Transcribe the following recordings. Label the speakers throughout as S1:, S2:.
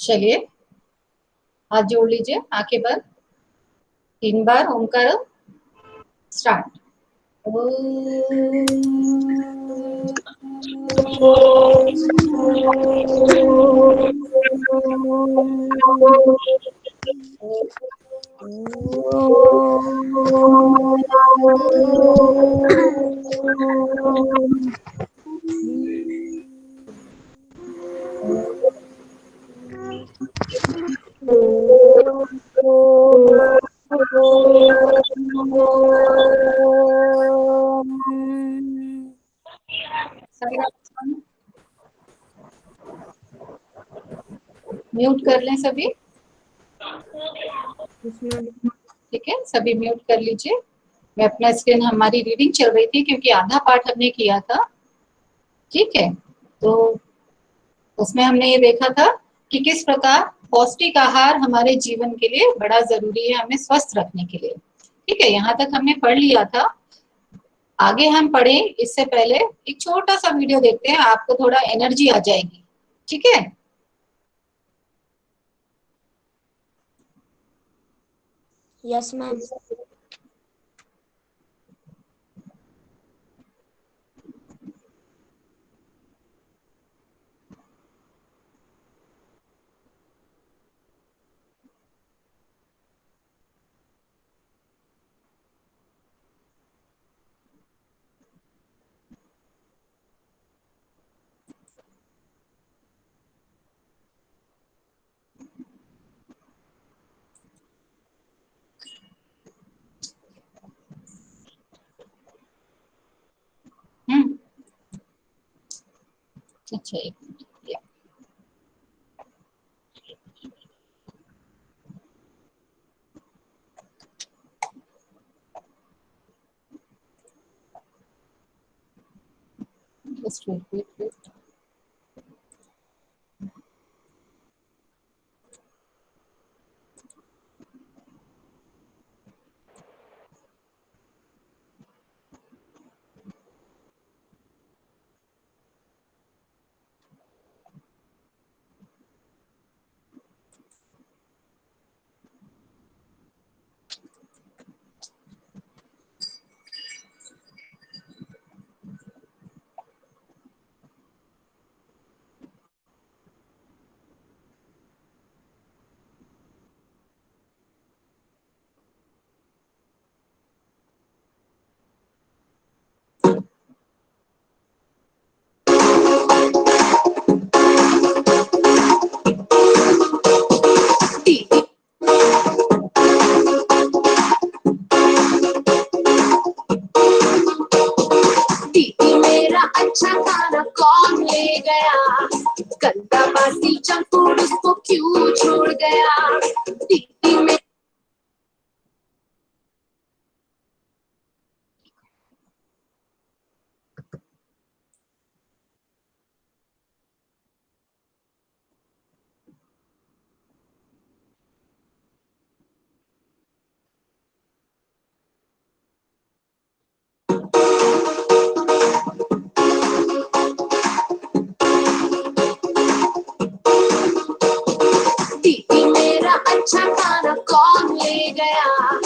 S1: चलिए हाथ जोड़ लीजिए, आंखें बंद, 3 बार ओमकार स्टार्ट। म्यूट कर लें सभी, ठीक है, सभी म्यूट कर लीजिए। मैं अपना स्क्रीन, हमारी रीडिंग चल रही थी क्योंकि आधा पार्ट हमने किया था, ठीक है। तो उसमें हमने ये देखा था कि किस प्रकार पौष्टिक आहार हमारे जीवन के लिए बड़ा जरूरी है, हमें स्वस्थ रखने के लिए, ठीक है। यहाँ तक हमने पढ़ लिया था। आगे हम पढ़ें इससे पहले एक छोटा सा वीडियो देखते हैं, आपको थोड़ा एनर्जी आ जाएगी, ठीक है।
S2: Yes ma'am.
S1: अच्छा, एक मिनट। Just wait.
S3: अच्छा खाना कौन ले गया, गंदा बासी जंक फूड उसको क्यों छोड़ गया। टीटी में टीटी मेरा अच्छा खाना कौन ले गया,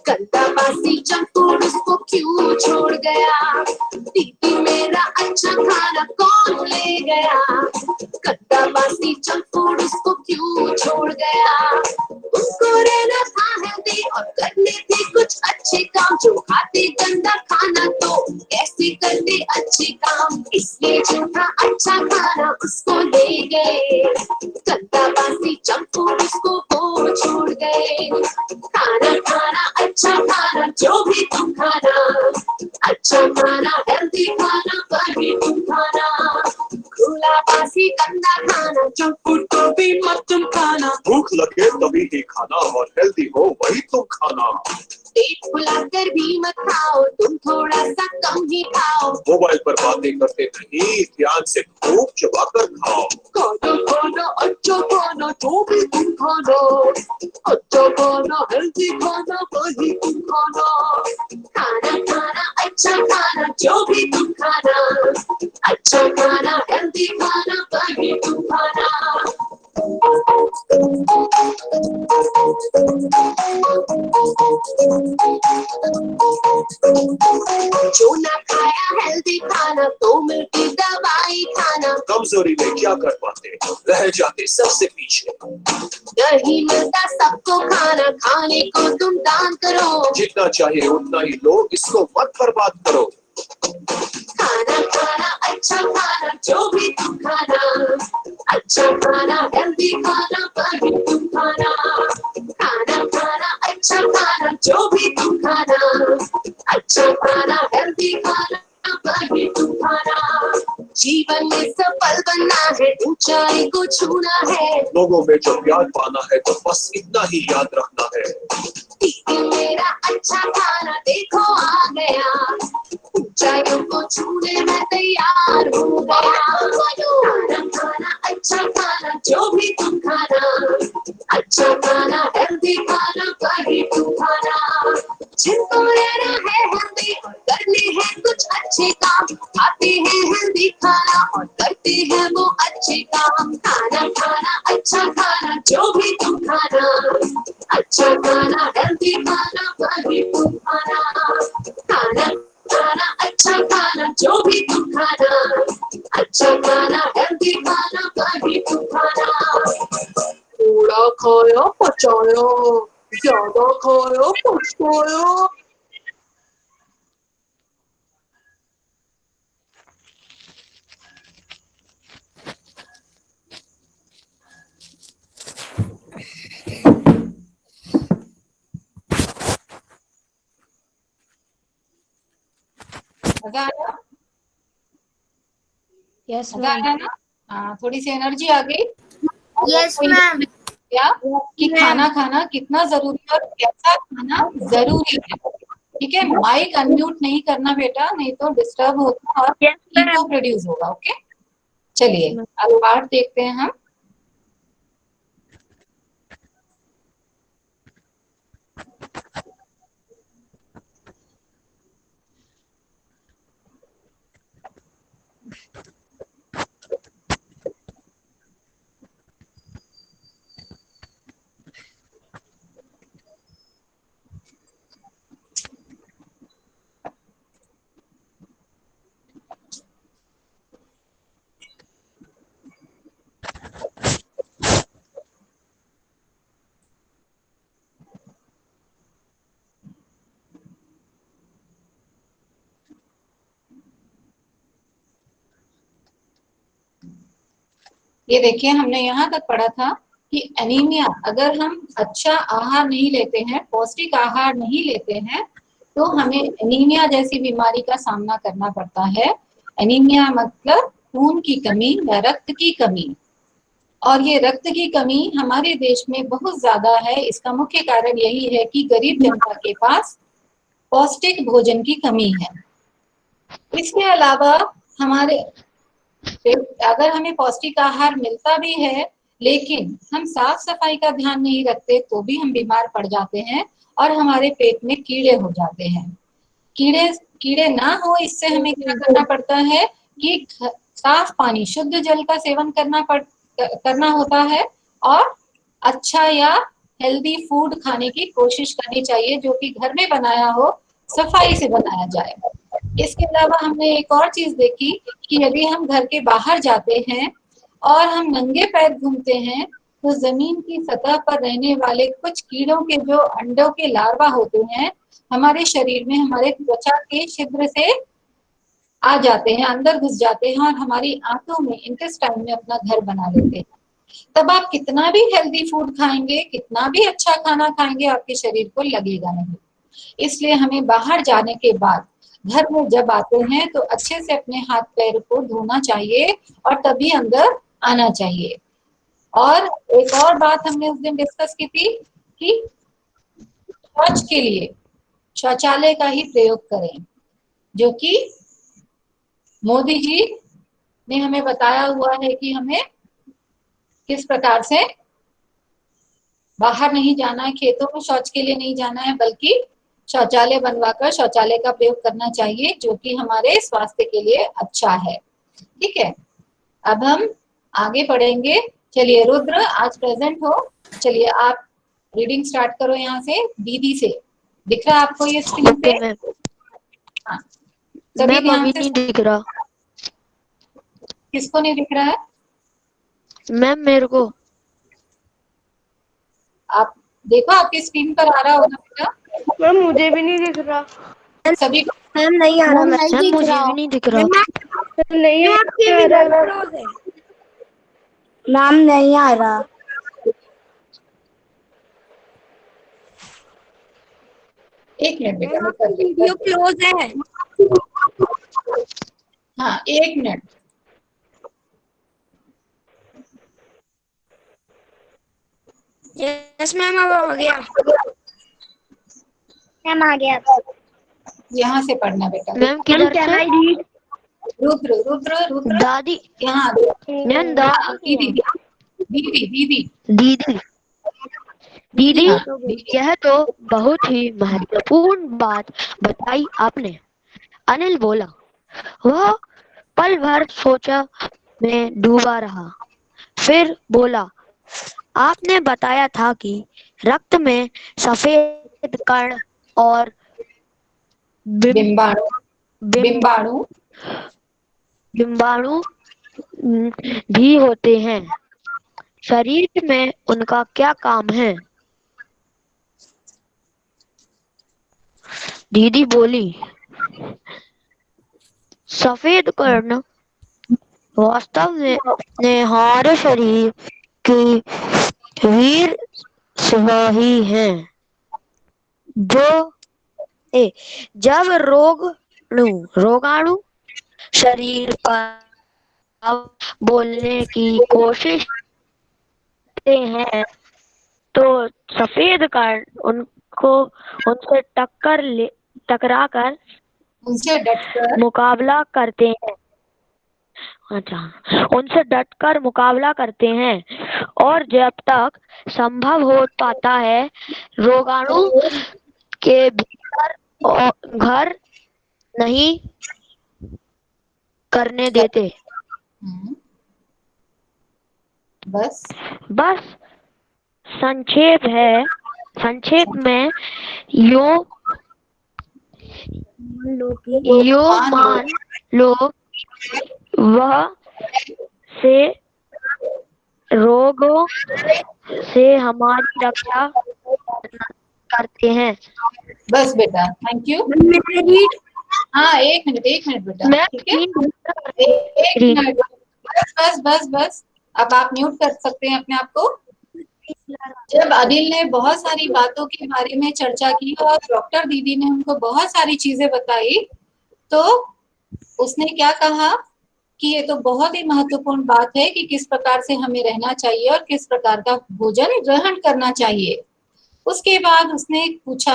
S3: गंदा बासी जंक फूड उसको क्यों छोड़ गया। टीटी मेरा अच्छा खाना कौन ले गया, गंदा बासी जंक फूड उसको क्यों छोड़ गया। उसको रहना था हेल्दी और करने थे कुछ अच्छे काम, जो खाते गंदा खाना तो कैसे करते अच्छे काम। इसलिए झूठा अच्छा खाना उसको ले गए, गंदा बासी जंक फूड उसको वो छोड़ गए। खाना खाना अच्छा खाना जो भी तुम खाना, अच्छा खाना हेल्दी खाना वही तुम खाना। खुला बासी गंदा खाना जंक फूड को भी मत तुम खाना।
S4: भूख लगे तभी ही खाना और हेल्दी हो वही तुम खाना।
S3: पेट फुलाकर भी मत खाओ, तुम थोड़ा सा कम ही खाओ।
S4: मोबाइल पर बातें करते नहीं, ध्यान से खूब चबाकर खाओ।
S3: खाना खाना अच्छा खाना जो भी तुम खाना, अच्छा खाना हेल्दी खाना वही तुम खाना। खाना खाना अच्छा खाना जो भी तुम खाना, अच्छा खाना हेल्दी खाना वही तुम खाना। जो ना खाया हेल्दी खाना तो मिलती दवाई खाना।
S4: कमजोरी में क्या कर पाते, रह जाते सबसे पीछे।
S3: नहीं मिलता सबको खाना, खाने को तुम दान करो।
S4: जितना चाहिए उतना ही लो, इसको मत बर्बाद करो।
S3: खाना खाना अच्छा खाना जो भी तुम खाना, अच्छा खाना हेल्दी खाना वही तुम खाना। खाना खाना अच्छा खाना जो भी तुम खाना, अच्छा खाना हेल्दी खाना वही तुम खाना। जीवन में सफल बनना है, ऊंचाई को छूना है,
S4: लोगों में जो प्यार पाना है तो बस इतना ही याद रखना है।
S3: टीवी मेरा अच्छा खाना देखो आ गया, ऊंचाइयों को छूने में तैयार हो गया। खाना खाना अच्छा खाना जो भी तुम खाना, अच्छा खाना हेल्दी खाना वही तुम खाना। जिनको रहना है हेल्दी और करने हैं कुछ अच्छे काम, खाते हैं हेल्दी खाना और करते हैं वो अच्छे काम। खाना खाना अच्छा खाना जो भी तुम खाना, अच्छा खाना हेल्दी खाना वही तुम खाना। खाना खाना अच्छा खाना जो भी तुम खाना, अच्छा खाना हेल्दी खाना वही तुम खाना। थोड़ा खाया पचाया, ज्यादा खाया पछताया।
S1: मजा आया?
S2: यस
S1: मजा
S2: मैम।
S1: आया ना? हाँ, थोड़ी सी एनर्जी आ गई।
S2: यस
S1: कोई
S2: मैम।
S1: क्या कि खाना खाना कितना जरूरी है और कैसा खाना जरूरी है। ठीक है, माइक अनम्यूट नहीं करना बेटा, नहीं तो डिस्टर्ब होगा और इको प्रोड्यूस होगा। ओके, चलिए अब पार्ट देखते हैं हम। ये देखिए, हमने यहाँ तक पढ़ा था कि एनीमिया, अगर हम अच्छा आहार नहीं लेते हैं, पौष्टिक आहार नहीं लेते हैं, तो हमें एनीमिया जैसी बीमारी का सामना करना पड़ता है। एनीमिया मतलब खून की कमी या रक्त की कमी। और ये रक्त की कमी हमारे देश में बहुत ज्यादा है। इसका मुख्य कारण यही है कि गरीब जनता के पास पौष्टिक भोजन की कमी है। इसके अलावा हमारे अगर हमें पौष्टिक आहार मिलता भी है, लेकिन हम साफ सफाई का ध्यान नहीं रखते तो भी हम बीमार पड़ जाते हैं और हमारे पेट में कीड़े हो जाते हैं। कीड़े कीड़े ना हो, इससे हमें क्या करना पड़ता है कि साफ पानी, शुद्ध जल का सेवन करना होता है और अच्छा या हेल्दी फूड खाने की कोशिश करनी चाहिए, जो कि घर में बनाया हो, सफाई से बनाया जाए। इसके अलावा हमने एक और चीज देखी कि यदि हम घर के बाहर जाते हैं और हम नंगे पैर घूमते हैं, तो जमीन की सतह पर रहने वाले कुछ कीड़ों के जो अंडों के लार्वा होते हैं, हमारे शरीर में, हमारे त्वचा के छिद्र से आ जाते हैं, अंदर घुस जाते हैं और हमारी आंतों में, इंटेस्टाइन में अपना घर बना लेते हैं। तब आप कितना भी हेल्दी फूड खाएंगे, कितना भी अच्छा खाना खाएंगे, आपके शरीर को लगेगा नहीं। इसलिए हमें बाहर जाने के बाद घर में जब आते हैं तो अच्छे से अपने हाथ पैर को धोना चाहिए और तभी अंदर आना चाहिए। और एक और बात हमने उस दिन डिस्कस की थी कि शौच के लिए शौचालय का ही प्रयोग करें, जो कि मोदी जी ने हमें बताया हुआ है कि हमें किस प्रकार से बाहर नहीं जाना है, खेतों में शौच के लिए नहीं जाना है, बल्कि शौचालय बनवाकर शौचालय का प्रयोग करना चाहिए, जो कि हमारे स्वास्थ्य के लिए अच्छा है। ठीक है, अब हम आगे बढ़ेंगे। चलिए रुद्र, आज प्रेजेंट हो, चलिए आप रीडिंग स्टार्ट करो यहाँ से, दीदी से। दिख रहा है आपको ये स्क्रीन पे?
S2: Okay ma'am.
S1: हाँ, सभी
S2: मैम
S1: ध्यान
S2: अभी
S1: से,
S2: नहीं दिख रहा।
S1: किसको नहीं दिख रहा है?
S2: मैम मेरे को।
S1: आप देखो, आपकी स्क्रीन पर आ रहा होगा बेटा
S5: मैम मुझे भी नहीं दिख रहा।
S1: सभी को।
S2: मैम नहीं आ रहा।
S5: मैम
S2: मैम मुझे भी नहीं दिख रहा।
S5: नहीं आ रहा।
S2: मैम नहीं आ रहा।
S1: एक मिनट बेटा, मैं कर
S2: वीडियो क्लोज है।
S1: हाँ, एक मिनट।
S2: यस मैम अब आ गया। मैम आ गया।
S1: यहाँ से पढ़ना बेटा।
S2: मैम किधर से?
S1: रुद्र रुद्र रुद्र,
S2: दादी।
S1: यहाँ
S2: मैम दादी
S1: दीदी दीदी दीदी
S2: दीदी दीदी
S1: हाँ, दीदी।
S2: यह तो बहुत ही महत्वपूर्ण बात बताई आपने। अनिल बोला। वह पल भर सोचा में डूबा रहा, फिर बोला, आपने बताया था कि रक्त में सफेद कण और
S1: बिंबाणु
S2: बिंब
S1: बिंबाणु
S2: बिंबाणु भी होते हैं। शरीर में उनका क्या काम है? दीदी बोली, सफेद कण वास्तव में हमारे शरीर की वीर सिपाही हैं, जो जब रोगाणु शरीर पर बोलने की कोशिश करते हैं तो सफेद कण उनको उनसे टकराकर
S1: उनसे डटकर
S2: मुकाबला करते हैं। अच्छा, उनसे डटकर मुकाबला करते हैं और जब तक संभव हो पाता है रोगाणु के भीतर घर नहीं करने देते।
S1: हम्म, बस
S2: बस संक्षेप में यो मान लो वह से रोगों से हमारी रक्षा करते हैं।
S1: बस बेटा, थैंक यू। हाँ, एक मिनट बेटा,
S2: मैं
S1: ठीक है।
S2: स्क्रीन
S1: एक मिनट, बस बस बस बस। अब आप म्यूट कर सकते हैं अपने आप को। जब अनिल ने बहुत सारी बातों के बारे में चर्चा की और डॉक्टर दीदी ने उनको बहुत सारी चीजें बताई, तो उसने क्या कहा कि ये तो बहुत ही महत्वपूर्ण बात है कि किस प्रकार से हमें रहना चाहिए और किस प्रकार का भोजन ग्रहण करना चाहिए। उसके बाद उसने पूछा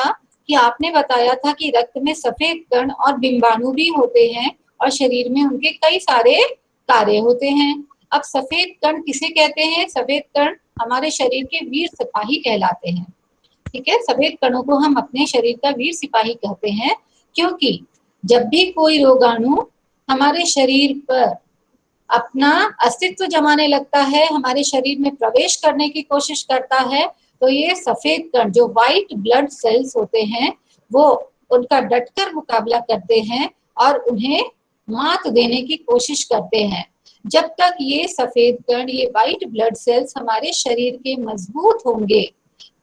S1: कि आपने बताया था कि रक्त में सफेद कण और बिंबाणु भी होते हैं और शरीर में उनके कई सारे कार्य होते हैं। अब सफेद कण किसे कहते हैं? सफेद कण हमारे शरीर के वीर सिपाही कहलाते हैं। ठीक है, सफेद कणों को हम अपने शरीर का वीर सिपाही कहते हैं, क्योंकि जब भी कोई रोगाणु हमारे शरीर पर अपना अस्तित्व जमाने लगता है, हमारे शरीर में प्रवेश करने की कोशिश करता है, तो ये सफेद कण जो व्हाइट ब्लड सेल्स होते हैं, वो उनका डटकर मुकाबला करते हैं और उन्हें मात देने की कोशिश करते हैं। जब तक ये सफेद कण, ये व्हाइट ब्लड सेल्स हमारे शरीर के मजबूत होंगे,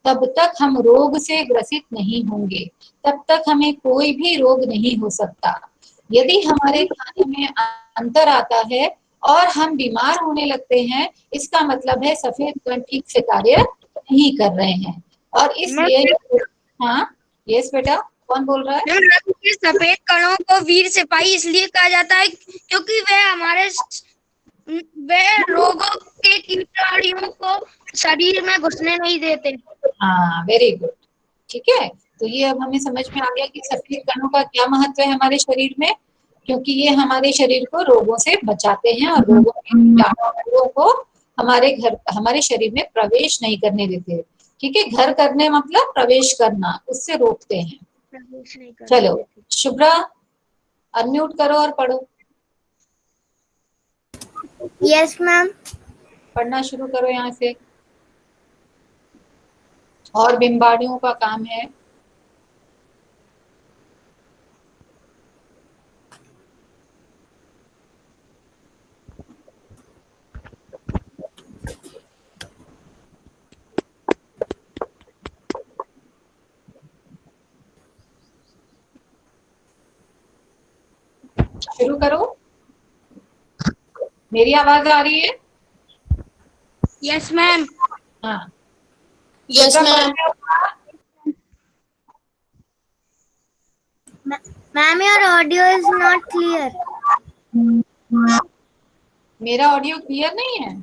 S1: तब तक हम रोग से ग्रसित नहीं होंगे, तब तक हमें कोई भी रोग नहीं हो सकता। यदि हमारे खाने में अंतर आता है और हम बीमार होने लगते हैं, इसका मतलब है सफेद कण ठीक से कार्य नहीं कर रहे हैं। और इसलिए, हाँ, यस बेटा, कौन बोल रहा है?
S2: रक्त के सफेद कणों को वीर सिपाही इसलिए कहा जाता है क्योंकि वे रोगों के कीटाणुओं को शरीर में घुसने नहीं देते।
S1: हाँ, वेरी गुड। ठीक है, तो ये अब हमें समझ में आ गया कि सफेद कणों का क्या महत्व है हमारे शरीर में, क्योंकि ये हमारे शरीर को रोगों से बचाते हैं और रोगों के कीटाणुओं को हमारे शरीर में प्रवेश नहीं करने देते। ठीक है, घर करने मतलब प्रवेश करना, उससे रोकते हैं। चलो शुभ्रा, अनम्यूट करो और पढ़ो।
S2: Yes ma'am.
S1: पढ़ना शुरू करो यहाँ से। और बिंबाणुओं का काम है। शुरू करो। मेरी आवाज आ रही है?
S5: Yes ma'am.
S1: हाँ
S3: yes ma'am.
S5: Ma'am your audio is not clear.
S1: मेरा ऑडियो क्लियर नहीं है?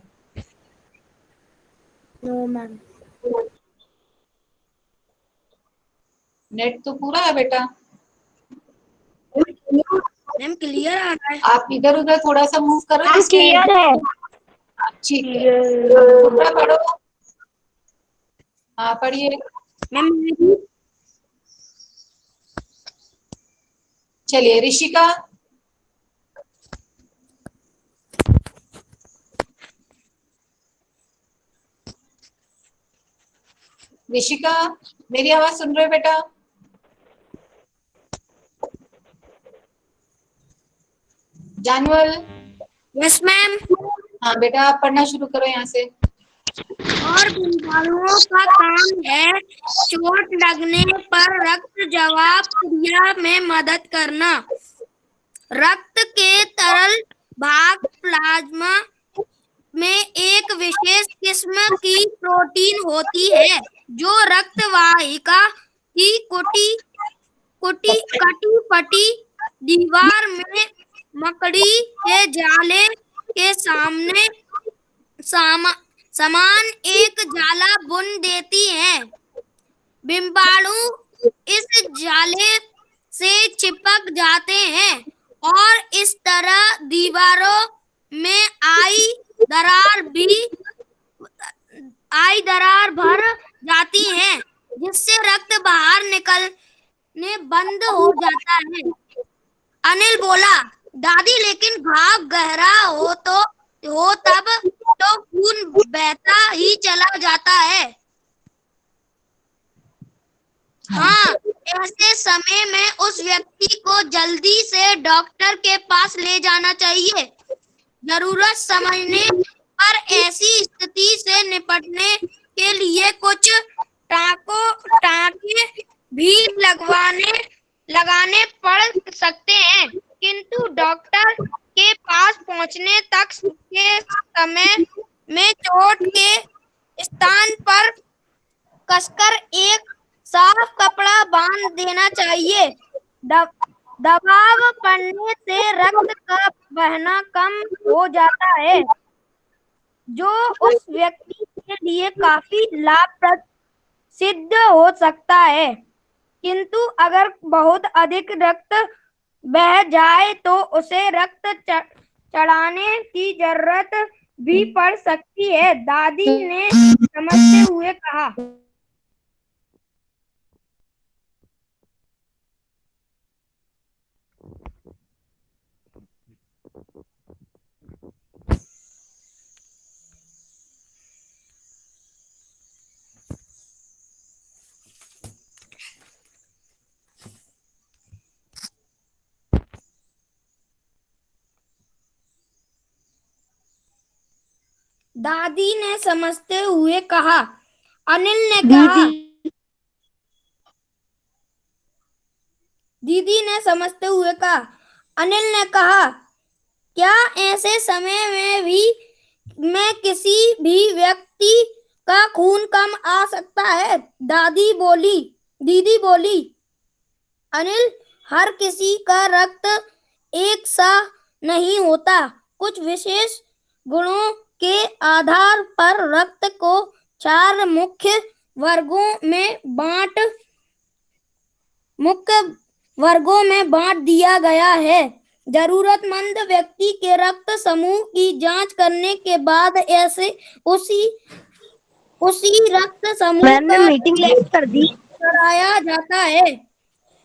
S5: No ma'am.
S1: नेट तो पूरा है बेटा।
S5: मैम क्लियर आ रहा है।
S1: आप इधर उधर थोड़ा सा मूव करो जिससे
S5: क्लियर है।
S1: ठीक है। थोड़ा पढ़ो। हाँ पढ़िए।
S5: मैम
S1: चलिए ऋषिका। ऋषिका मेरी आवाज सुन रहे हो बेटा? जानवल।
S5: Yes ma'am.
S1: हाँ बेटा आप पढ़ना शुरू करो यहाँ से।
S5: और बीमारियों का काम है चोट लगने पर रक्त जवाब क्रिया में मदद करना। रक्त के तरल भाग प्लाज्मा में एक विशेष किस्म की प्रोटीन होती है जो रक्त वाहिका की कटी फटी दीवार में मकड़ी के जाले के समान एक जाला बुन देती है। बिम्बाणु इस जाले से चिपक जाते हैं और इस तरह दीवारों में आई दरार भर जाती है जिससे रक्त बाहर निकलने बंद हो जाता है। अनिल बोला, दादी लेकिन घाव गहरा हो तब तो खून बहता ही चला जाता है। हाँ, ऐसे समय में उस व्यक्ति को जल्दी से डॉक्टर के पास ले जाना चाहिए। जरूरत समझने पर ऐसी स्थिति से निपटने के लिए कुछ टाँके भी लगाने पड़ सकते हैं, किंतु डॉक्टर के पास पहुंचने तक के समय में चोट के स्थान पर कसकर एक साफ कपड़ा बांध देना चाहिए। दबाव पड़ने से रक्त का बहना कम हो जाता है, जो उस व्यक्ति के लिए काफी लाभप्रद सिद्ध हो सकता है। किंतु अगर बहुत अधिक रक्त बह जाए तो उसे रक्त चढ़ाने की जरूरत भी पड़ सकती है, दादी ने समझते हुए कहा। दादी ने समझते हुए कहा। अनिल ने कहा, दीदी ने समझते हुए कहा। अनिल ने कहा, क्या ऐसे समय में भी मैं किसी भी व्यक्ति का खून कम आ सकता है? दीदी बोली, अनिल, हर किसी का रक्त एक सा नहीं होता। कुछ विशेष गुणों के आधार पर रक्त को 4 मुख्य वर्गों में बांट दिया गया है। जरूरतमंद व्यक्ति के रक्त समूह की जांच करने के बाद ऐसे उसी रक्त समूह का मीटिंग कर दी कराया जाता है।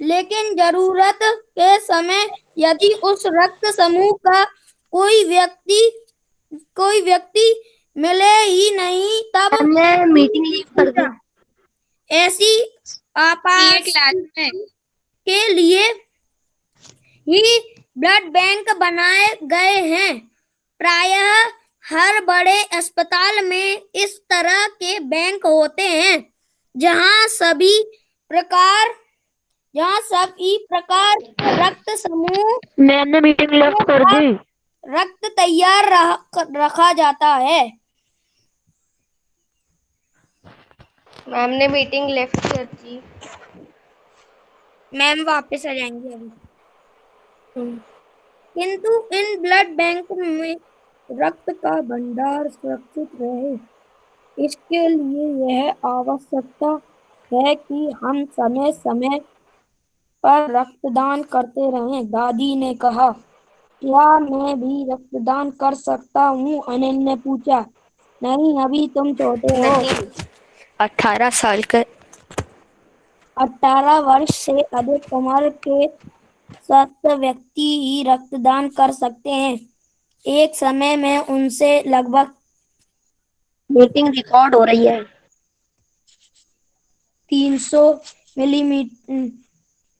S5: लेकिन जरूरत के समय यदि उस रक्त समूह का कोई व्यक्ति मिले ही नहीं तब मैं मीटिंग लीव कर दी। ऐसी आपात के लिए ही ब्लड बैंक बनाए गए हैं। प्रायः हर बड़े अस्पताल में इस तरह के बैंक होते हैं, जहां सभी प्रकार जहाँ सभी प्रकार के रक्त समूह
S2: मैम ने मीटिंग लेफ्ट कर दी।
S5: रक्त तैयार रखा जाता है।
S6: मैम ने मीटिंग लेफ्ट कर दी।
S5: मैम वापस आ जाएंगी अभी। किंतु इन ब्लड बैंक में रक्त का भंडार सुरक्षित रहे, इसके लिए यह आवश्यकता है कि हम समय समय पर रक्तदान करते रहें। दादी ने कहा, क्या मैं भी रक्तदान कर सकता हूँ? अनिल ने पूछा। नहीं, अभी तुम छोटे हो।
S6: नहीं, 18 साल का
S5: 18 वर्ष से अधिक उम्र के 7 व्यक्ति ही रक्तदान कर सकते हैं। एक समय में उनसे लगभग
S2: मीटिंग रिकॉर्ड हो रही है।
S5: 300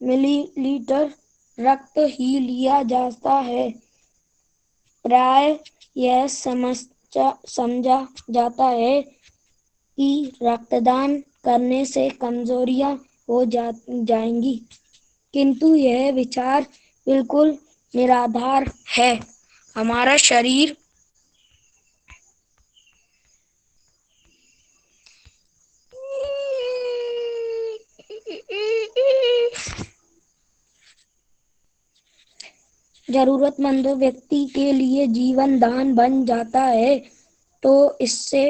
S5: मिलीलीटर रक्त ही लिया जाता है। प्राय यह समझा जाता है कि रक्तदान करने से कमजोरियां हो जाएंगी, किंतु यह विचार बिल्कुल निराधार है। हमारा शरीर जरूरतमंद व्यक्ति के लिए जीवन दान बन जाता है, तो इससे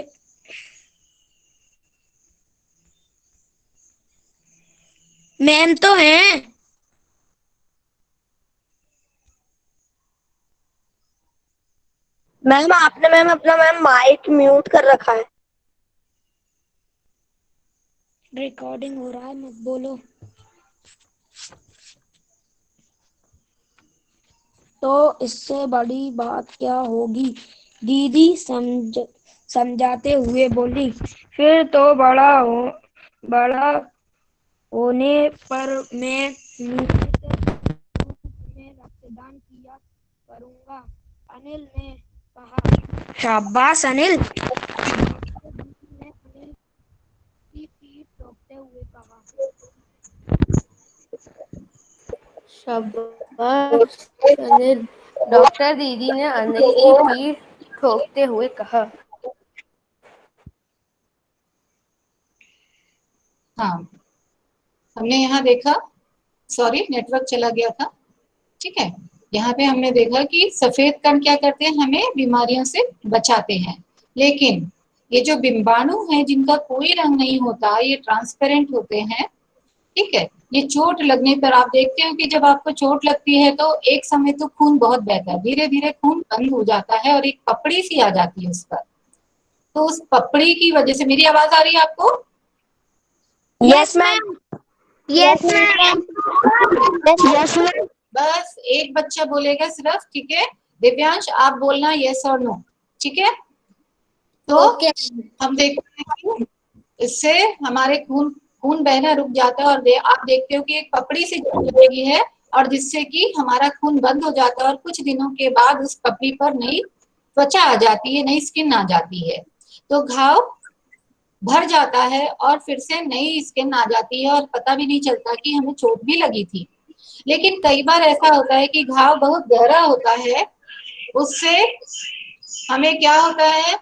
S5: मैम तो हैं।
S2: मैम आपने अपना माइक म्यूट कर रखा है।
S5: रिकॉर्डिंग हो रहा है, मत बोलो। तो इससे बड़ी बात क्या होगी? दीदी समझाते हुए बोली। फिर तो बड़ा होने पर मैं नियमित रूप में रक्तदान किया करूंगा, अनिल ने कहा। शाबाश अनिल, ने अनिल की पीठ ठोकते हुए कहा।
S6: शाबाश अनिल। डॉक्टर दीदी ने अनिल की पीठ ठोकते हुए कहा।
S1: हाँ, हमने यहाँ देखा, सॉरी नेटवर्क चला गया था। ठीक है, यहाँ पे हमने देखा कि सफेद कण क्या करते हैं, हमें बीमारियों से बचाते हैं। लेकिन ये जो बिंबाणु है जिनका कोई रंग नहीं होता, ये ट्रांसपेरेंट होते हैं। ठीक है, ये चोट लगने पर आप देखते हो कि जब आपको चोट लगती है तो एक समय तो खून बहुत बहता है, धीरे धीरे खून बंद हो जाता है और एक पपड़ी सी आ जाती है उस पर। तो उस पपड़ी की वजह से, मेरी आवाज आ रही है आपको?
S2: Yes ma'am. Yes ma'am. Yes ma'am.
S1: बस एक बच्चा बोलेगा सिर्फ, ठीक है? दिव्यांश आप बोलना यस और नो, ठीक है? तो हम देखते हैं कि इससे हमारे खून बहना रुक जाता है और आप देखते हो कि एक पपड़ी सी जम जाती है और जिससे कि हमारा खून बंद हो जाता है और कुछ दिनों के बाद उस पपड़ी पर नई त्वचा आ जाती है, नई स्किन आ जाती है। तो घाव भर जाता है और फिर से नई स्किन आ जाती है और पता भी नहीं चलता कि हमें चोट भी लगी थी। लेकिन कई बार ऐसा होता है कि घाव बहुत गहरा होता है, उससे हमें क्या होता है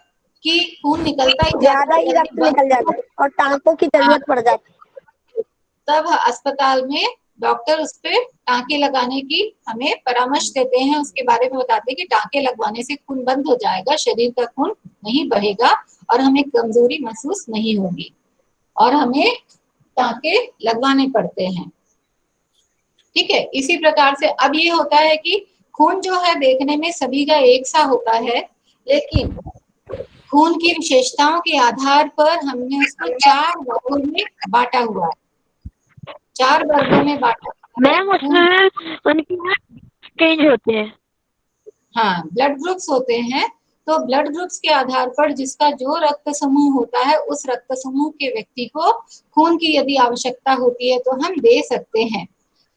S1: कि खून निकलता ही
S2: ज्यादा ही रक्त निकल जाता है और टांकों की जरूरत पड़ जाती है।
S1: तब अस्पताल में डॉक्टर उस पे टांके लगाने की हमें परामर्श देते हैं, उसके बारे में बताते हैं कि टांके लगवाने से खून बंद हो जाएगा, शरीर का खून नहीं बहेगा और हमें कमजोरी महसूस नहीं होगी और हमें टांके लगवाने पड़ते हैं। ठीक है, इसी प्रकार से अब ये होता है कि खून जो है देखने में सभी का एक सा होता है, लेकिन खून की विशेषताओं के आधार पर हमने उसको 4 वर्गों में बांटा हुआ है। 4 वर्गों में बांटा हुआ है।
S2: मैम उसमें उनकी चेंज होते हैं।
S1: हाँ, ब्लड ग्रुप्स होते हैं। तो ब्लड ग्रुप्स के आधार पर जिसका जो रक्त समूह होता है, उस रक्त समूह के व्यक्ति को खून की यदि आवश्यकता होती है तो हम दे सकते हैं।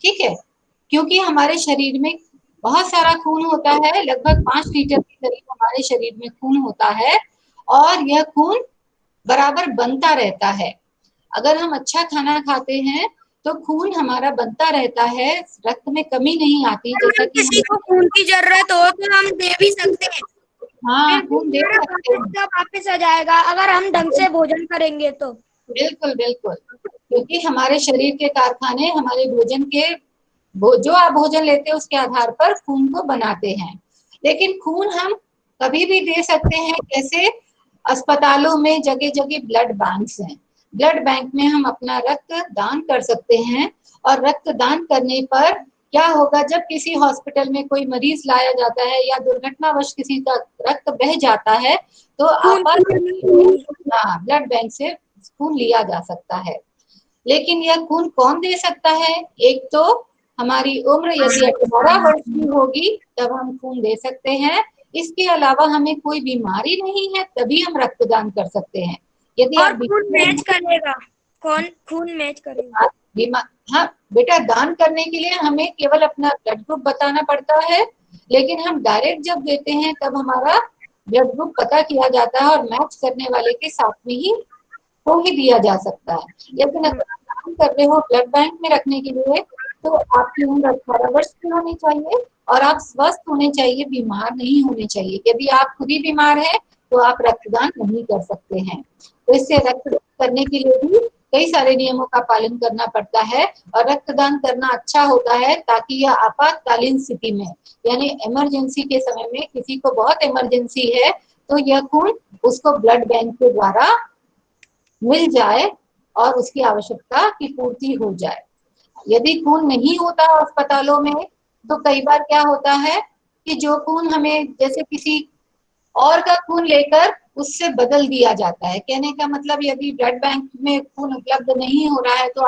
S1: ठीक है, क्योंकि हमारे शरीर में बहुत सारा खून होता है, लगभग 5 लीटर के करीब हमारे शरीर में खून होता है और यह खून बराबर बनता रहता है। अगर हम अच्छा खाना खाते हैं तो खून हमारा बनता रहता है, रक्त में कमी नहीं आती। जैसा कि
S5: किसी को खून की जरूरत हो तो हम दे भी सकते हैं।
S1: हाँ,
S5: फिर भी
S1: खून दे
S5: हमारा
S1: सकते हैं।
S5: बॉडी वापस आ जाएगा अगर हम ढंग से भोजन करेंगे तो।
S1: बिल्कुल बिल्कुल, क्योंकि हमारे शरीर के कारखाने हमारे भोजन के जो आप भोजन लेते हैं उसके आधार पर खून को बनाते हैं। लेकिन खून हम कभी भी दे सकते हैं। कैसे? अस्पतालों में जगह जगह ब्लड बैंक्स हैं। ब्लड बैंक में हम अपना रक्त दान कर सकते हैं। और रक्त दान करने पर क्या होगा, जब किसी हॉस्पिटल में कोई मरीज लाया जाता है या दुर्घटनावश किसी का रक्त बह जाता है तो ब्लड बैंक से खून लिया जा सकता है। लेकिन यह खून कौन दे सकता है? एक तो हमारी उम्र यदि 18 वर्ष की होगी तब हम खून दे सकते हैं। इसके अलावा हमें कोई बीमारी नहीं है तभी हम रक्तदान कर सकते हैं। यदि
S5: और
S1: आप
S5: खून मैच करेगा, कौन खून मैच करेगा?
S1: हाँ बेटा, दान करने के लिए हमें केवल अपना ब्लड ग्रुप बताना पड़ता है। लेकिन हम डायरेक्ट जब देते हैं तब हमारा ब्लड ग्रुप पता किया जाता है और मैच करने वाले के साथ में ही को ही दिया जा सकता है। लेकिन अगर आप काम कर रहे हो ब्लड बैंक में रखने के लिए तो आपकी उम्र 18 वर्ष की होनी चाहिए और आप स्वस्थ होने चाहिए, बीमार नहीं होने चाहिए। यदि आप खुद ही बीमार हैं तो आप रक्तदान नहीं कर सकते हैं। तो इससे रक्तदान करने के लिए भी कई सारे नियमों का पालन करना पड़ता है। और रक्तदान करना अच्छा होता है ताकि यह आपातकालीन स्थिति में यानी इमरजेंसी के समय में किसी को बहुत इमरजेंसी है तो यह खून उसको ब्लड बैंक के द्वारा मिल जाए और उसकी आवश्यकता की पूर्ति हो जाए। यदि खून नहीं होता अस्पतालों में तो कई बार क्या होता है कि जो खून हमें जैसे किसी और का खून लेकर उससे बदल दिया जाता है। कहने का मतलब यदि ब्लड बैंक में खून उपलब्ध नहीं हो रहा है तो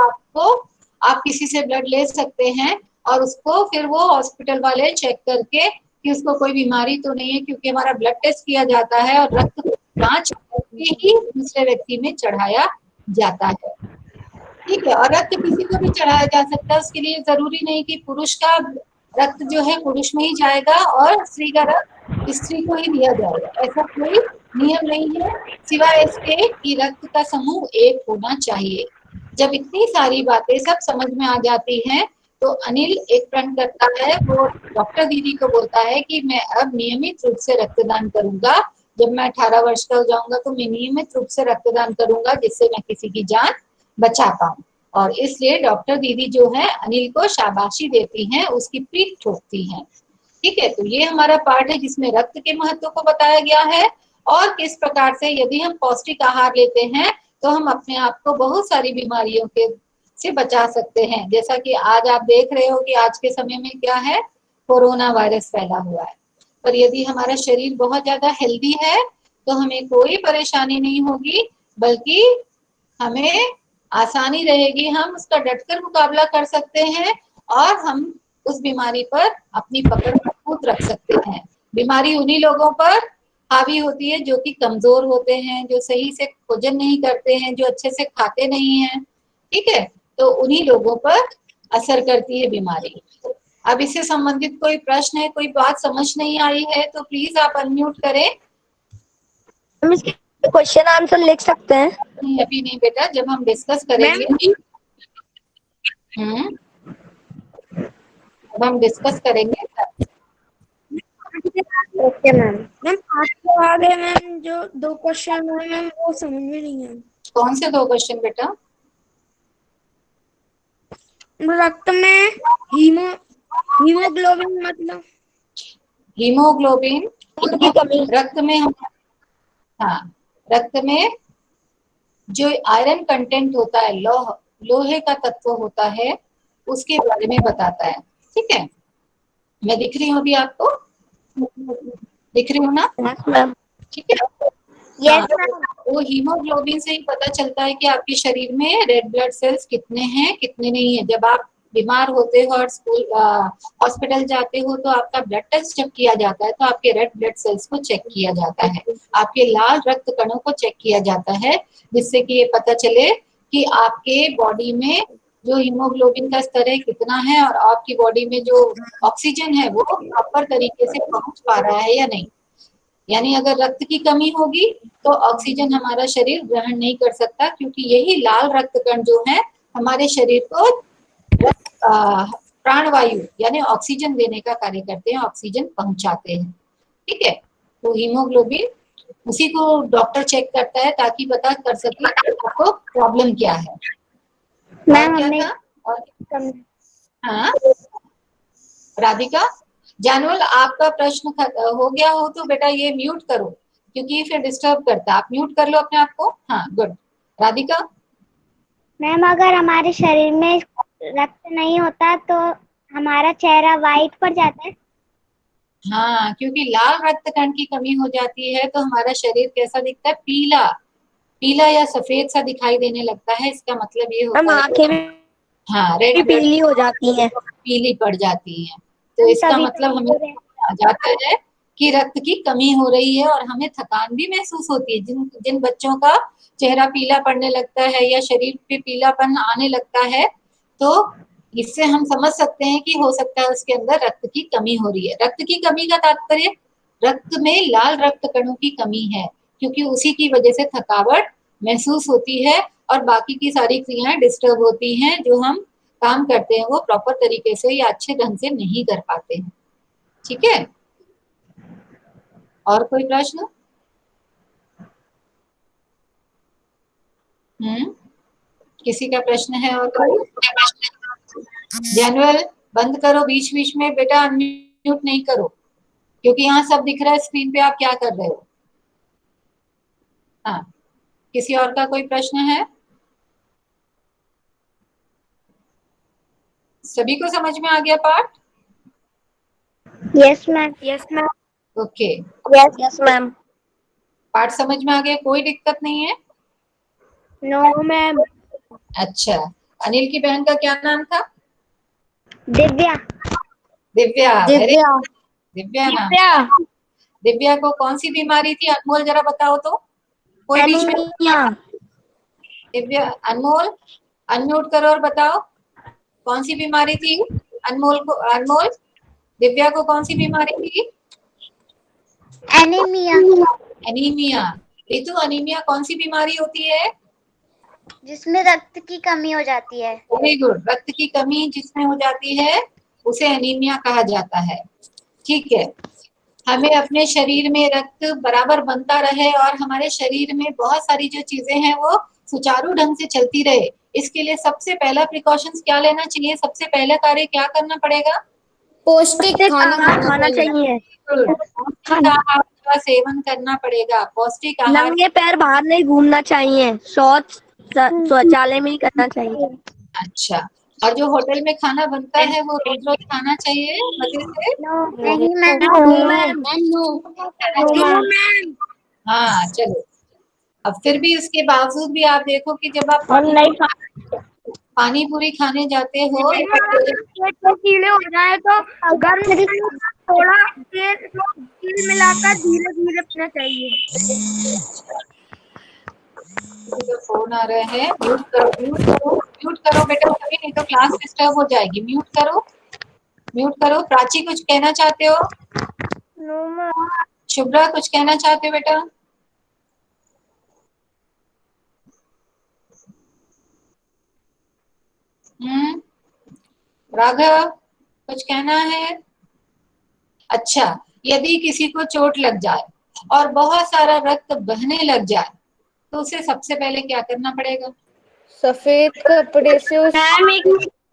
S1: आप किसी से ब्लड ले सकते हैं और उसको फिर वो हॉस्पिटल वाले चेक करके कि उसको कोई बीमारी तो नहीं है, क्योंकि हमारा ब्लड टेस्ट किया जाता है और रक्त जांच करके ही दूसरे व्यक्ति में चढ़ाया जाता है। ठीक है, और रक्त किसी को भी चढ़ाया जा सकता है। उसके लिए जरूरी नहीं कि पुरुष का रक्त जो है पुरुष में ही जाएगा और स्त्री का रक्त स्त्री को ही दिया जाएगा, ऐसा कोई नियम नहीं है, सिवाय इसके कि रक्त का समूह एक होना चाहिए। जब इतनी सारी बातें सब समझ में आ जाती हैं तो अनिल एक प्रण करता है। वो डॉक्टर दीदी को बोलता है कि मैं अब नियमित रूप से रक्तदान करूंगा। जब मैं 18 वर्ष का हो जाऊंगा तो मैं नियमित रूप से रक्तदान करूंगा जिससे मैं किसी की जान बचा पाऊं। और इसलिए डॉक्टर दीदी जो है अनिल को शाबाशी देती हैं, उसकी पीठ ठोकती हैं। ठीक है, तो ये हमारा पार्ट है जिसमें रक्त के महत्व को बताया गया है और किस प्रकार से यदि हम पौष्टिक आहार लेते हैं तो हम अपने आप को बहुत सारी बीमारियों के से बचा सकते हैं। जैसा कि आज आप देख रहे हो कि आज के समय में क्या है, कोरोना वायरस फैला हुआ है। पर यदि हमारा शरीर बहुत ज्यादा हेल्दी है तो हमें कोई परेशानी नहीं होगी, बल्कि हमें आसानी रहेगी, हम उसका डटकर मुकाबला कर सकते हैं और हम उस बीमारी पर अपनी पकड़ मजबूत रख सकते हैं। बीमारी उन्हीं लोगों पर हावी होती है जो कि कमजोर होते हैं, जो सही से भोजन नहीं करते हैं, जो अच्छे से खाते नहीं हैं। ठीक है, तो उन्हीं लोगों पर असर करती है बीमारी। अब इससे संबंधित कोई प्रश्न है, कोई बात समझ नहीं आई है तो प्लीज आप अनम्यूट करें।
S2: हम इसके क्वेश्चन आंसर लिख सकते हैं?
S1: नहीं, अभी नहीं बेटा, जब हम डिस्कस करेंगे जब हम डिस्कस करेंगे तब।
S2: Okay ma'am.
S5: मैम आपको आगे मैम जो 2 क्वेश्चन हुए मैम वो समझ में नहीं आए।
S1: कौन से 2 क्वेश्चन बेटा?
S5: रक्त में हीमोग्लोबिन मतलब
S1: हीमोग्लोबिन
S2: की कमी।
S1: रक्त में हम हाँ, रक्त में जो आयरन कंटेंट होता है, लोहे का तत्व होता है, उसके बारे में बताता है। ठीक है, मैं दिख रही हूँ अभी आपको? दिख रही हूँ ना?
S2: Yes ma'am.
S1: ठीक है,
S2: यस
S1: वो हीमोग्लोबिन से ही पता चलता है कि आपके शरीर में रेड ब्लड सेल्स कितने हैं कितने नहीं है। जब आप बीमार होते हो और हॉस्पिटल जाते हो तो आपका ब्लड टेस्ट जब किया जाता है तो आपके रेड ब्लड सेल्स को चेक किया जाता है, आपके लाल रक्त कणों को चेक किया जाता है, जिससे कि ये पता चले कि आपके बॉडी में जो हीमोग्लोबिन का स्तर है कितना है और आपकी बॉडी में जो ऑक्सीजन है वो प्रॉपर तरीके से पहुंच पा रहा है या नहीं। यानी अगर रक्त की कमी होगी तो ऑक्सीजन हमारा शरीर ग्रहण नहीं कर सकता, क्योंकि यही लाल रक्त कण जो है हमारे शरीर को प्राणवायु यानी ऑक्सीजन देने का कार्य करते हैं, ऑक्सीजन पहुंचाते हैं। ठीक है, तो हीमोग्लोबिन उसी को डॉक्टर चेक करता है ताकि पता कर सके कि आपको प्रॉब्लम क्या है। और क्या था? और हाँ राधिका, जानवल आपका प्रश्न हो गया हो तो बेटा ये म्यूट करो, क्योंकि फिर डिस्टर्ब करता है। आप म्यूट कर लो अपने आप को। हाँ गुड। राधिका,
S7: मैम अगर हमारे शरीर में रक्त नहीं होता तो हमारा चेहरा वाइट पड़ जाता है।
S1: हाँ, क्योंकि लाल रक्त कण की कमी हो जाती है तो हमारा शरीर कैसा दिखता है? पीला, पीला या सफेद सा दिखाई देने लगता है। इसका मतलब ये होता है
S2: आंखें भी
S1: हाँ रेड
S2: पीली हो जाती हैं।
S1: पीली पड़ जाती है। तो इसका मतलब हमें आ जाता है कि रक्त की कमी हो रही है और हमें थकान भी महसूस होती है। जिन बच्चों का चेहरा पीला पड़ने लगता है या शरीर पे पीलापन आने लगता है, तो इससे हम समझ सकते हैं कि हो सकता है उसके अंदर रक्त की कमी हो रही है। रक्त की कमी का तात्पर्य रक्त में लाल रक्त कणों की कमी है, क्योंकि उसी की वजह से थकावट महसूस होती है और बाकी की सारी क्रियाएं डिस्टर्ब होती हैं। जो हम काम करते हैं वो प्रॉपर तरीके से या अच्छे ढंग से नहीं कर पाते हैं। ठीक है, और कोई प्रश्न? किसी का प्रश्न है? और कोई? जनरल बंद करो बीच बीच में बेटा, अनम्यूट नहीं करो, क्योंकि यहाँ सब दिख रहा है स्क्रीन पे आप क्या कर रहे हो। हाँ, किसी और का कोई प्रश्न है? सभी को समझ में आ गया पाठ?
S7: Yes ma'am.
S2: Yes ma'am.
S1: Okay,
S2: yes ma'am.
S1: पाठ समझ में आ गया, कोई दिक्कत नहीं है?
S7: No ma'am.
S1: अच्छा, अनिल की बहन का क्या नाम था?
S7: दिव्या।
S1: दिव्या।
S2: दिव्या।
S1: दिव्या नाम। दिव्या को कौन सी बीमारी थी? अनमोल जरा बताओ तो, कोई बीच में। दिव्या, अनमोल अनम्यूट करो और बताओ कौन सी बीमारी थी अनमोल को। अनमोल, दिव्या को कौन सी बीमारी थी?
S7: एनीमिया।
S1: एनीमिया। ऋतु, अनीमिया कौन सी बीमारी होती है?
S7: जिसमें रक्त की कमी हो जाती है।
S1: वेरी गुड, रक्त की कमी जिसमें हो जाती है उसे एनीमिया कहा जाता है। ठीक है, हमें अपने शरीर में रक्त बराबर बनता रहे और हमारे शरीर में बहुत सारी जो चीजें हैं वो सुचारू ढंग से चलती रहे, इसके लिए सबसे पहला प्रिकॉशंस क्या लेना चाहिए? सबसे पहला कार्य क्या करना पड़ेगा?
S6: पौष्टिक खाना
S2: खाना चाहिए।
S1: पौष्टिक आहार का सेवन करना पड़ेगा। पौष्टिक आहार,
S2: नंगे पैर बाहर नहीं घूमना चाहिए। शौचालय में ही करना चाहिए।
S1: अच्छा, और जो होटल में खाना बनता है वो रोज रोज खाना चाहिए मजे से?
S7: नहीं मैम।
S1: हाँ चलो, अब फिर भी उसके बावजूद भी आप देखो कि जब आप पानी पूरी खाने जाते हो
S5: कीड़े हो जाए तो गर्म थोड़ा तेल मिलाकर धीरे धीरे पीना चाहिए।
S1: जो फोन आ रहे हैं म्यूट करो, म्यूट करो, म्यूट करो बेटा सभी, नहीं तो क्लास डिस्टर्ब हो जाएगी। म्यूट करो, म्यूट करो। प्राची कुछ कहना चाहते हो? शुभ्रा कुछ कहना चाहते हो बेटा? राघव कुछ कहना है? अच्छा, यदि किसी को चोट लग जाए और बहुत सारा रक्त बहने लग जाए तो उसे सबसे पहले क्या करना पड़ेगा?
S6: सफेद कपड़े से उस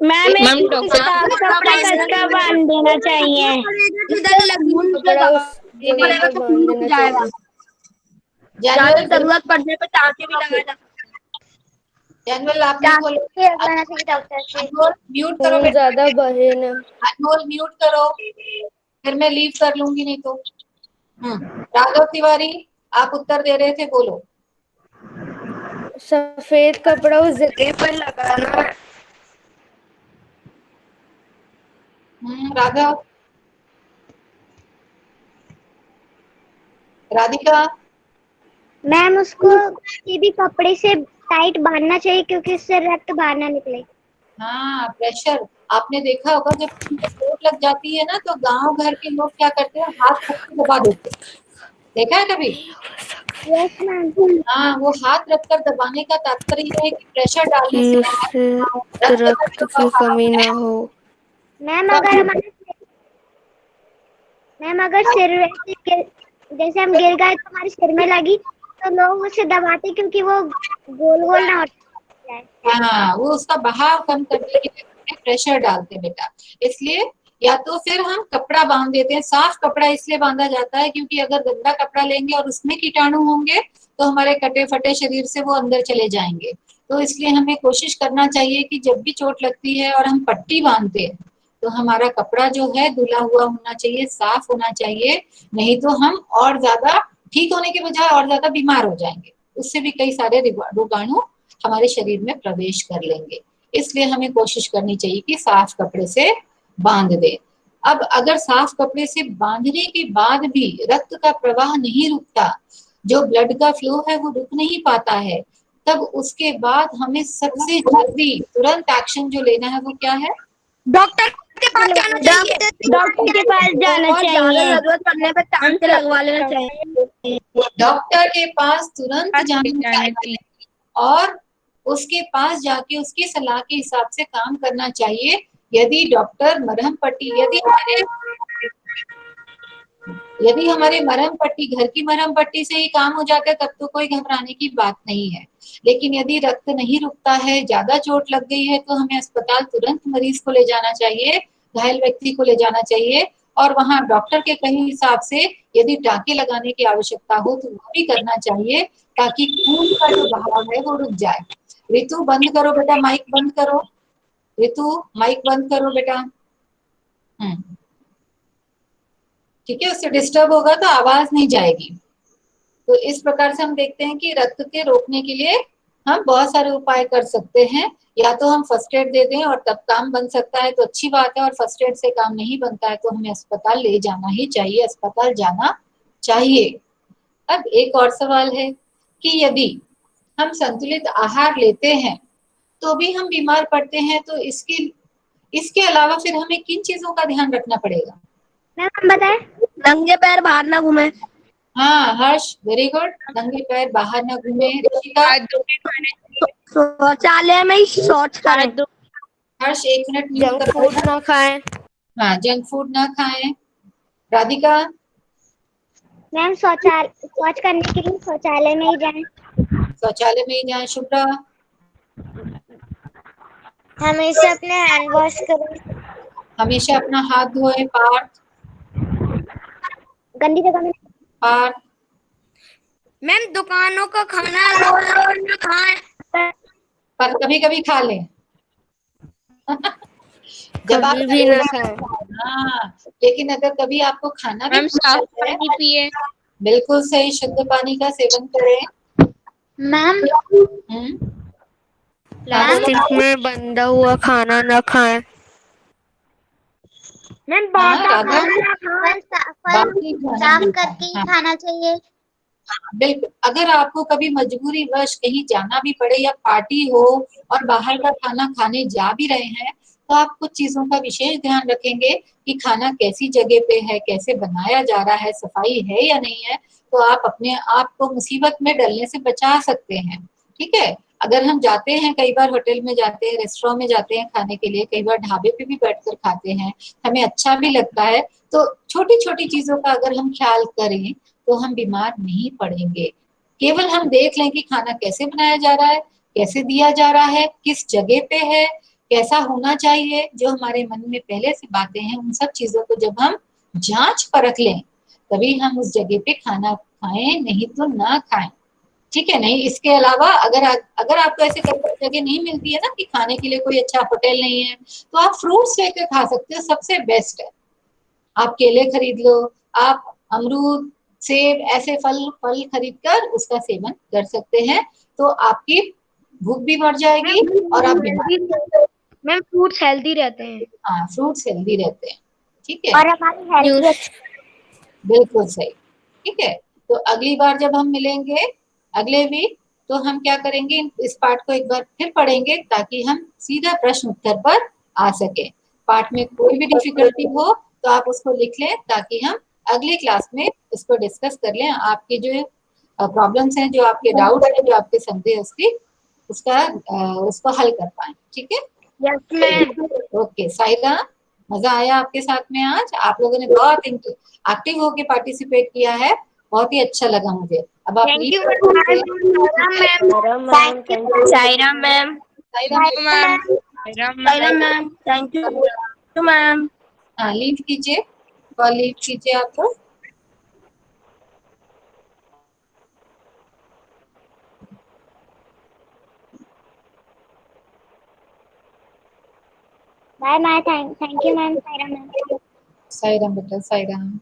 S7: मैम कपड़ा कसकर बांध देना चाहिए।
S6: कपड़ा उस जगह पर बांध देना चाहिए।
S2: जरूरत पड़ने पे टाँके भी लगाया जा।
S1: जनरल आपने बोला म्यूट करो
S6: खून
S1: बेटा,
S6: ज्यादा बहे न।
S1: अनमोल म्यूट करो, फिर मैं लीव कर लूंगी नहीं तो। राघव तिवारी आप उत्तर दे रहे थे, बोलो।
S6: सफेद कपड़ा उस जगह पर लगाना।
S1: राघव। राधिका।
S7: मैम उसको किसी भी कपड़े से टाइट बांधना चाहिए क्योंकि इससे रक्त बाहर ना निकले।
S1: हाँ, प्रेशर। आपने देखा होगा जब किसी को चोट लग जाती है ना तो गांव घर के लोग क्या करते हैं, हाथ पकड़ के दबा देते हैं। देखा है कभी?
S7: Yes ma'am.
S1: हाँ, वो हाथ रखकर दबाने का तात्पर्य ये है कि प्रेशर डालने से
S6: जिससे
S1: रक्त का
S6: रक्त
S1: जो
S6: की
S1: बहाव
S6: कमी
S1: है
S6: ना हो।
S7: मैम अगर हमारे मैम अगर सिर वैसे जैसे हम गिर गए तो हमारे सिर में लगी तो लोग उसे दबाते क्योंकि वो गोल गोल ना हो जाए।
S1: हाँ, वो उसका बहाव कम करने के लिए प्रेशर डालते हैं बेटा। इसलिए या तो फिर हम कपड़ा बांध देते हैं। साफ कपड़ा इसलिए बांधा जाता है क्योंकि अगर गंदा कपड़ा लेंगे और उसमें कीटाणु होंगे तो हमारे कटे फटे शरीर से वो अंदर चले जाएंगे। तो इसलिए हमें कोशिश करना चाहिए कि जब भी चोट लगती है और हम पट्टी बांधते हैं तो हमारा कपड़ा जो है धुला हुआ होना चाहिए, साफ होना चाहिए। नहीं तो हम और ज्यादा ठीक होने के बजाय और ज्यादा बीमार हो जाएंगे। उससे भी कई सारे रोगाणु हमारे शरीर में प्रवेश कर लेंगे। इसलिए हमें कोशिश करनी चाहिए कि साफ कपड़े से बांध दे। अब अगर साफ कपड़े से बांधने के बाद भी रक्त का प्रवाह नहीं रुकता, जो ब्लड का फ्लो है वो रुक नहीं पाता है, तब उसके बाद हमें सबसे जल्दी तुरंत एक्शन जो लेना है वो क्या है?
S5: डॉक्टर के पास जाना चाहिए।
S7: डॉक्टर के पास जाना
S5: और ज्यादा
S7: चाहिए।
S5: जरूरत पड़ने पे टांके लगवा लेना चाहिए।
S1: डॉक्टर के पास तुरंत जाना चाहिए और उसके पास जाके उसकी सलाह के हिसाब से काम करना चाहिए। यदि डॉक्टर मरहम पट्टी यदि हमारे मरहम पट्टी घर की मरहम पट्टी से ही काम हो जाता है तब तो कोई घबराने की बात नहीं है। लेकिन यदि रक्त नहीं रुकता है, ज्यादा चोट लग गई है तो हमें अस्पताल तुरंत मरीज को ले जाना चाहिए, घायल व्यक्ति को ले जाना चाहिए और वहां डॉक्टर के कहे हिसाब से यदि टाँके लगाने की आवश्यकता हो तो वो भी करना चाहिए ताकि खून का जो बहाव है वो रुक जाए। ऋतु बंद करो बेटा, माइक बंद करो। ऋतु माइक बंद करो बेटा। ठीक है, उससे डिस्टर्ब होगा तो आवाज नहीं जाएगी। तो इस प्रकार से हम देखते हैं कि रक्त के रोकने के लिए हम बहुत सारे उपाय कर सकते हैं। या तो हम फर्स्ट एड दे दें और तब काम बन सकता है तो अच्छी बात है, और फर्स्ट एड से काम नहीं बनता है तो हमें अस्पताल ले जाना ही चाहिए, अस्पताल जाना चाहिए। अब एक और सवाल है कि यदि हम संतुलित आहार लेते हैं तो भी हम बीमार पड़ते हैं, तो इसके अलावा फिर हमें किन चीजों का ध्यान रखना पड़ेगा?
S7: मैम हम बताएं।
S5: नंगे पैर बाहर ना घूमे।
S1: हाँ हर्ष, वेरी गुड। नंगे पैर बाहर न घूमे। ऋषिका?
S5: शौचालय में ही शौच करें।
S1: हर्ष 1 मिनट म्यूट
S6: जंक
S1: कर
S6: फूड
S1: देना।
S6: ना खाएं।
S1: हाँ, जंक फूड ना खाएं। राधिका?
S7: मैम शौच करने के लिए शौचालय में ही जाएं।
S1: शौचालय में ही जाए। शुभ्रा?
S7: हमेशा अपने हैंड वॉश करें।
S1: हमेशा अपना हाथ धोए। पार्थ?
S7: गंदी जगह में।
S1: पार्थ?
S5: मैम दुकानों का खाना रोज रोज न खाएं।
S1: पर कभी कभी खा लें। जब आप
S6: कभी भी ना खाएं।
S1: हाँ, लेकिन अगर कभी आपको खाना भी
S8: साफ पानी पिए।
S1: बिल्कुल सही, शुद्ध पानी का सेवन करें।
S7: मैम
S6: प्लास्टिक में बंधा हुआ खाना ना खाएं।
S5: मैम
S1: फल
S7: साफ करके ही खाना चाहिए।
S1: बिल्कुल। अगर आपको कभी मजबूरी वश कहीं जाना भी पड़े या पार्टी हो और बाहर का खाना खाने जा भी रहे हैं तो आप कुछ चीजों का विशेष ध्यान रखेंगे कि खाना कैसी जगह पे है, कैसे बनाया जा रहा है, सफाई है या नहीं है, तो आप अपने आप को मुसीबत में डलने से बचा सकते हैं। ठीक है, अगर हम जाते हैं, कई बार होटल में जाते हैं, रेस्टोरेंट में जाते हैं खाने के लिए, कई बार ढाबे पे भी बैठकर खाते हैं, हमें अच्छा भी लगता है, तो छोटी छोटी चीजों का अगर हम ख्याल करें तो हम बीमार नहीं पड़ेंगे। केवल हम देख लें कि खाना कैसे बनाया जा रहा है, कैसे दिया जा रहा है, किस जगह पे है, कैसा होना चाहिए, जो हमारे मन में पहले से बातें हैं, उन सब चीजों को जब हम जांच परख लें तभी हम उस जगह पे खाना खाएं, नहीं तो ना खाएं। ठीक है, नहीं इसके अलावा अगर आपको ऐसे जगह नहीं मिलती है ना कि खाने के लिए कोई अच्छा होटल नहीं है, तो आप फ्रूट्स लेकर खा सकते हो, सबसे बेस्ट है। आप केले खरीद लो, आप अमरूद, सेब, ऐसे फल खरीद कर उसका सेवन कर सकते हैं, तो आपकी भूख भी मर जाएगी और आप
S5: मैम फ्रूट्स हेल्दी रहते हैं।
S1: हाँ, फ्रूट्स हेल्दी रहते हैं। ठीक है,
S7: और हमारी हेल्थ
S1: बिल्कुल सही। ठीक है, तो अगली बार जब हम मिलेंगे अगले वीक तो हम क्या करेंगे, इस पार्ट को एक बार फिर पढ़ेंगे ताकि हम सीधा प्रश्न उत्तर पर आ सके। पार्ट में कोई भी डिफिकल्टी हो तो आप उसको लिख लें ताकि हम अगली क्लास में इसको डिस्कस कर लें। आपकी जो प्रॉब्लम्स हैं, जो आपके डाउट है, जो आपके संदेह उसकी उसको हल कर पाए। ठीक है?
S7: Yes ma'am.
S1: ओके साइरा, मजा आया आपके साथ में आज। आप लोगों ने बहुत एक्टिव होके पार्टिसिपेट किया है, बहुत ही अच्छा लगा मुझे। अब आप
S7: थैंक यू
S1: लीव कर दीजिए।
S6: Ma'am thank you.
S5: Saira ma'am,
S1: Saira
S5: ma'am, thank you ma'am.
S1: हाँ, लीव कीजिए, कॉल लीव कीजिए आप लोग।
S7: Bye bye. Thank you ma'am. Saira ma'am.
S1: Sairam बेटा, साइराम।